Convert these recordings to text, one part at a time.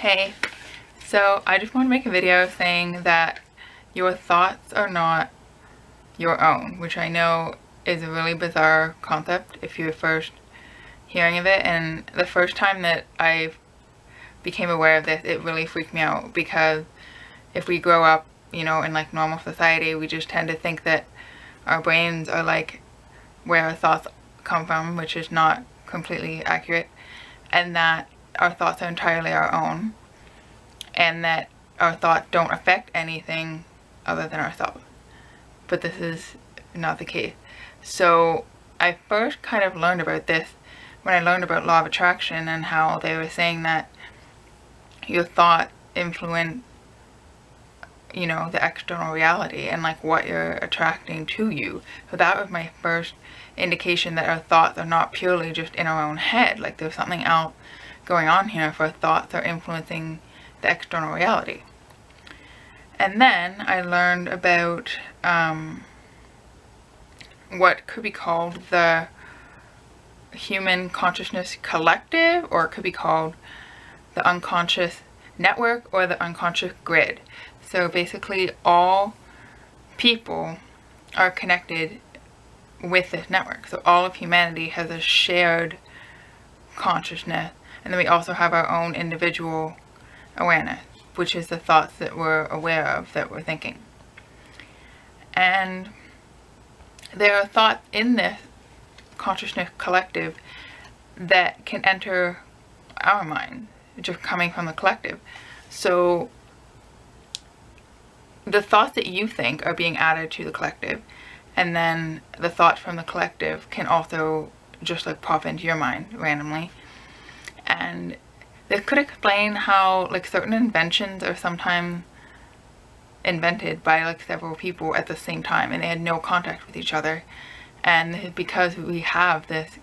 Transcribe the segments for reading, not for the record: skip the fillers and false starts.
Hey, so I just want to make a video saying that your thoughts are not your own, which I know is a really bizarre concept if you're first hearing of it. And the first time that I became aware of this, it really freaked me out, because if we grow up, you know, in like normal society, we just tend to think that our brains are like where our thoughts come from, which is not completely accurate, and that our thoughts are entirely our own, and that our thoughts don't affect anything other than ourselves. But this is not the case. So I first kind of learned about this when I learned about law of attraction, and how they were saying that your thoughts influence, you know, the external reality and like what you're attracting to you. So that was my first indication that our thoughts are not purely just in our own head. Like there's something else going on here if our thoughts are influencing the external reality. And then I learned about what could be called the human consciousness collective, or it could be called the unconscious network or the unconscious grid. So basically all people are connected with this network. So all of humanity has a shared consciousness, and then we also have our own individual awareness, which is the thoughts that we're aware of, that we're thinking. And there are thoughts in this consciousness collective that can enter our mind, just coming from the collective. So the thoughts that you think are being added to the collective, and then the thoughts from the collective can also just like pop into your mind randomly. And this could explain how like certain inventions are sometimes invented by like several people at the same time, and they had no contact with each other. And this is because we have this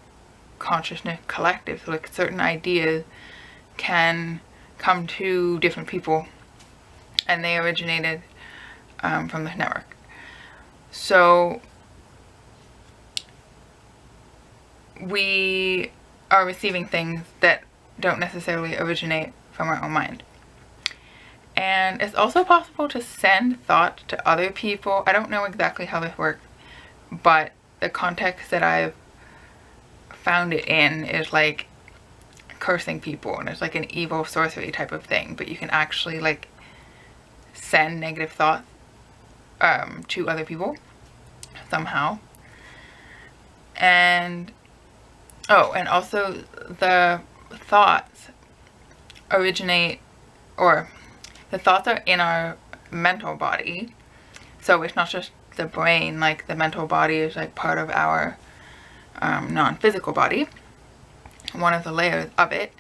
consciousness collective. So like certain ideas can come to different people, and they originated from this network. So we are receiving things that don't necessarily originate from our own mind. And it's also possible to send thoughts to other people. I don't know exactly how this works, but the context that I've found it in is like cursing people, and it's like an evil sorcery type of thing, but you can actually like send negative thoughts to other people somehow. And and also the thoughts originate, or the thoughts are in our mental body. So it's not just the brain, like the mental body is like part of our non-physical body, one of the layers of it.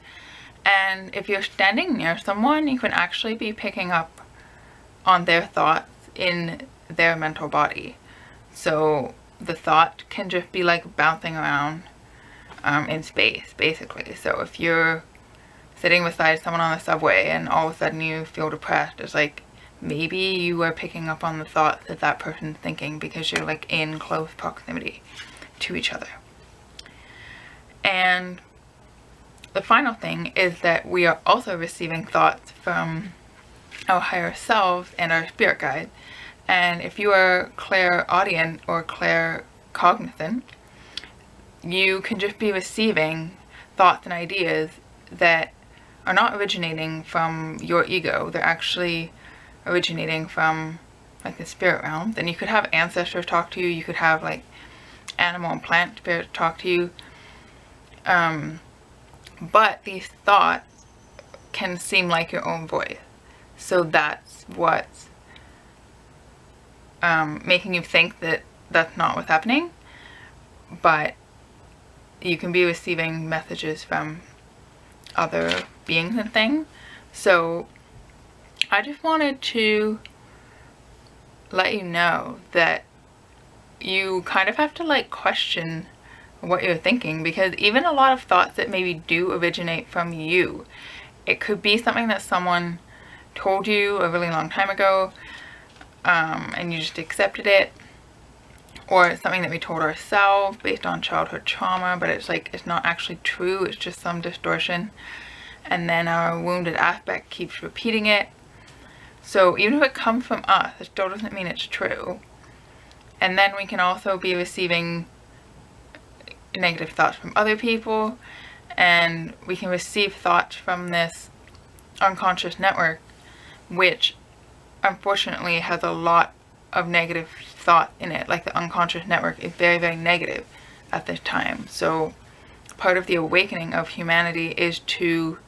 And if you're standing near someone, you can actually be picking up on their thoughts in their mental body. So the thought can just be like bouncing around in space, basically. So if you're sitting beside someone on the subway and all of a sudden you feel depressed, it's like maybe you are picking up on the thoughts that that person's thinking, because you're like in close proximity to each other. And the final thing is that we are also receiving thoughts from our higher selves and our spirit guides. And if you are clairaudient or claircognizant, you can just be receiving thoughts and ideas that are not originating from your ego. They're actually originating from like the spirit realm. Then you could have ancestors talk to you. You could have like animal and plant spirits talk to you. But these thoughts can seem like your own voice. So that's what's making you think that that's not what's happening. But you can be receiving messages from other beings and things. So I just wanted to let you know that you kind of have to like question what you're thinking, because even a lot of thoughts that maybe do originate from you, it could be something that someone told you a really long time ago, and you just accepted it, or it's something that we told ourselves based on childhood trauma, but it's like it's not actually true, it's just some distortion. and then our wounded aspect keeps repeating it. So even if it comes from us, it still doesn't mean it's true. And then we can also be receiving negative thoughts from other people, and we can receive thoughts from this unconscious network, which unfortunately has a lot of negative thought in it. Like, the unconscious network is very, very negative at this time. So part of the awakening of humanity is to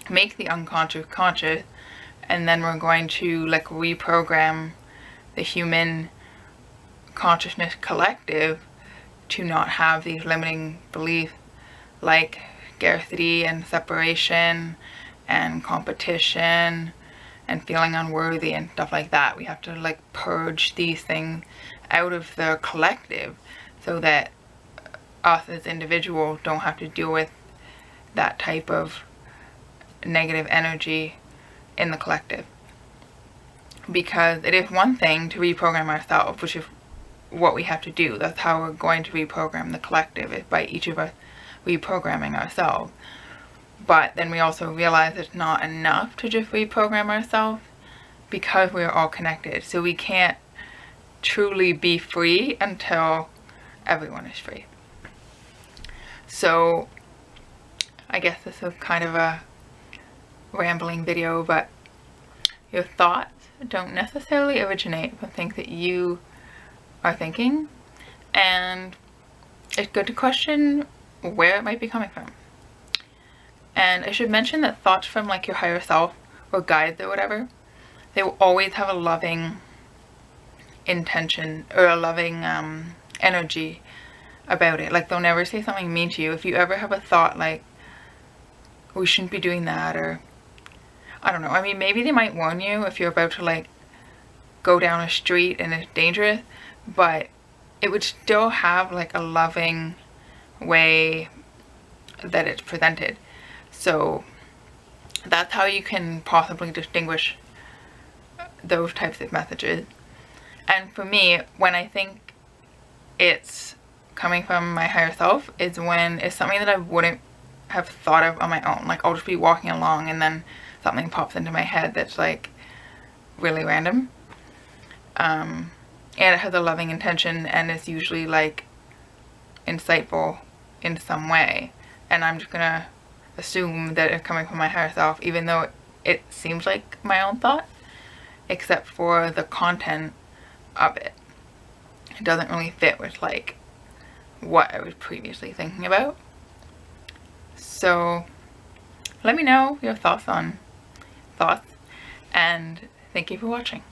make the unconscious conscious, and then we're going to like reprogram the human consciousness collective to not have these limiting beliefs like scarcity and separation and competition and feeling unworthy and stuff like that. We have to like purge these things out of the collective so that us as individuals don't have to deal with that type of negative energy in the collective. Because it is one thing to reprogram ourselves, which is what we have to do. That's how we're going to reprogram the collective, is by each of us reprogramming ourselves. But then we also realize it's not enough to just reprogram ourselves, because we're all connected. So we can't truly be free until everyone is free. So I guess this is kind of a rambling video, but your thoughts don't necessarily originate from things that you are thinking, and it's good to question where it might be coming from. And I should mention that thoughts from like your higher self or guides or whatever, they will always have a loving intention or a loving energy about it. Like, they'll never say something mean to you. If you ever have a thought like, we shouldn't be doing that, or I don't know, I mean, maybe they might warn you if you're about to like go down a street and it's dangerous, but it would still have like a loving way that it's presented. So that's how you can possibly distinguish those types of messages. And for me, when I think it's coming from my higher self, is when it's something that I wouldn't have thought of on my own. Like, I'll just be walking along and then something pops into my head that's like really random, and it has a loving intention, and it's usually like insightful in some way, and I'm just gonna assume that it's coming from my higher self, even though it seems like my own thought, except for the content of it. It doesn't really fit with like what I was previously thinking about. So let me know your thoughts, and thank you for watching.